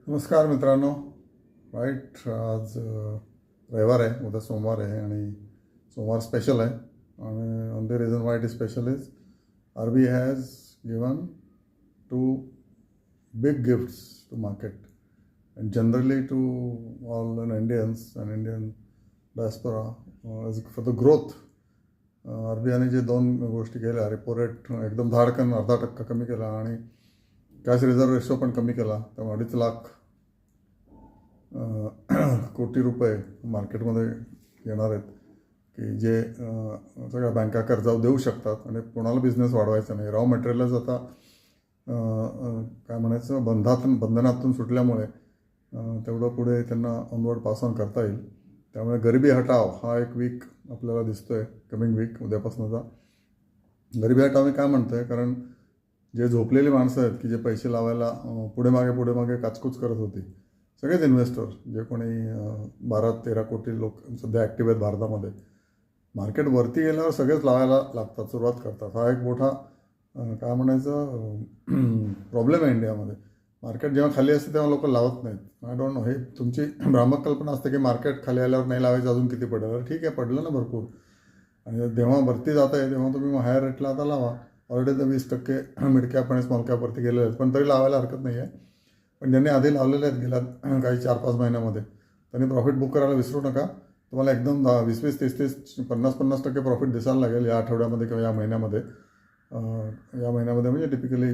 नमस्कार मित्रांनो. राईट, आज रविवार आहे, उद्या सोमवार आहे आणि सोमवार स्पेशल आहे. आणि on the reason why it is special is RBI has given two big gifts to market and generally to all Indians and Indian diaspora for the growth. RBIने जे दोन गोष्टी केल्या, रेपो रेट एकदम धाडकन 0.5% कमी केला आणि कॅश रिझर्व्ह रेशो पण कमी केला. त्यामुळे 2.5 लाख कोटी रुपये मार्केटमध्ये येणार आहेत की जे सगळ्या बँका कर्जावर देऊ शकतात आणि कोणाला बिझनेस वाढवायचा नाही. रॉ मटेरियलच आता काय म्हणायचं बंधनातून सुटल्यामुळे तेवढं पुढे त्यांना ऑनवर्ड पास ऑन करता येईल. त्यामुळे गरिबी हटाव हा एक वीक आपल्याला दिसतोय, कमिंग वीक उद्यापासूनचा. गरिबी हटाव मी काय म्हणतोय, कारण जे झोपलेली माणसं आहेत की जे पैसे लावायला पुढे मागे काचकूच करत होती, सगळेच इन्व्हेस्टर जे कोणी 12-13 कोटी लोक सध्या ॲक्टिव्ह आहेत भारतामध्ये, मार्केट वरती गेल्यावर सगळेच लावायला लागतात, सुरुवात करतात. हा एक मोठा काय म्हणायचं प्रॉब्लेम आहे इंडियामध्ये. मार्केट जेव्हा खाली असते तेव्हा लोक लावत नाहीत. आय डोंट नो, हे तुमची भ्रामक कल्पना असते की मार्केट खाली आल्यावर नाही लावायचं, अजून किती पडेल. ठीक आहे, पडलं ना भरपूर. आणि जेव्हा भरती जात आहे तेव्हा तुम्ही हायर रेटला आता लावा. ऑलरेडी तर 20% मिड कॅप आणि स्मॉल कॅपवरती गेलेले आहेत, पण तरी लावायला हरकत नाही आहे. पण ज्यांनी आधी लावलेले आहेत गेल्या काही 4-5 महिन्यामध्ये, त्यांनी प्रॉफिट बुक करायला विसरू नका. तुम्हाला एकदम 20-20, 30-30, 50-50% प्रॉफिट दिसायला लागेल या आठवड्यामध्ये किंवा या महिन्यामध्ये. म्हणजे टिपिकली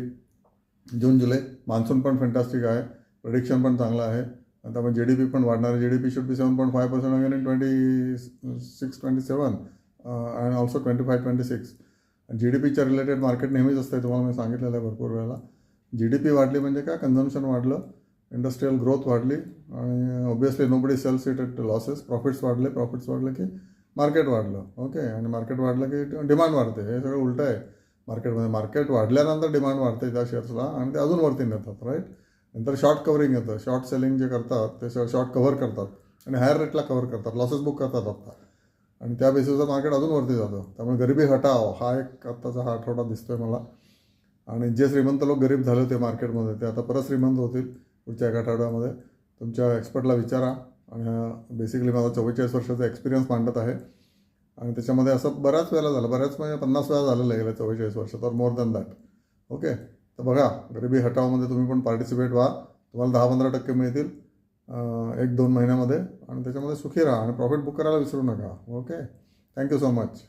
जून जुलै मान्सून पण फॅन्टॅस्टिक आहे, प्रेडिक्शन पण चांगलं आहे. आणि त्यामुळे GDP पण वाढणार आहे. GDP should be 7.5% again in 26-27 and also 25-26. GDPच्या रिलेटेड मार्केट नेहमीच असते, तुम्हाला मी सांगितलेलं आहे भरपूर वेळेला. GDP वाढली म्हणजे काय, कन्झम्पशन वाढलं, इंडस्ट्रियल ग्रोथ वाढली आणि obviously nobody sells it at losses. Profits वाढले की मार्केट वाढलं. ओके, आणि मार्केट वाढलं की डिमांड वाढते. हे सगळं उलटं आहे मार्केटमध्ये. मार्केट वाढल्यानंतर डिमांड वाढते त्या शेअर्सला आणि ते अजून वरती नेतात. राईट, नंतर शॉर्ट कव्हरिंग येतं. शॉर्ट सेलिंग जे करतात ते शॉर्ट कव्हर करतात आणि हायर रेटला कव्हर करतात, लॉसेस बुक करतात आत्ता, आणि त्या बेसिसवर मार्केट अजून वरती जातं. त्यामुळे गरिबी हटाव हा एक आत्ताचा हा आठवडा दिसतोय मला. आणि जे श्रीमंत लोक गरीब झाले होते मार्केटमध्ये, ते आता परत श्रीमंत होतील पुढच्या एका आठवड्यामध्ये. तुमच्या एक्सपर्टला विचारा. आणि बेसिकली माझा 44 वर्षाचा एक्सपिरियन्स मांडत आहे आणि त्याच्यामध्ये असं बऱ्याच वेळेला झालं, म्हणजे 50 वेळा झालेलं आहे गेल्या 44 वर्षात, और मोर दॅन दॅट. ओके, तर बघा, गरिबी हटावमध्ये तुम्ही पण पार्टिसिपेट व्हा. तुम्हाला 10-15% मिळतील 1-2 महिन्यामध्ये आणि त्याच्यामध्ये सुखी राहा आणि प्रॉफिट बुक करायला विसरू नका. Okay, thank you so much.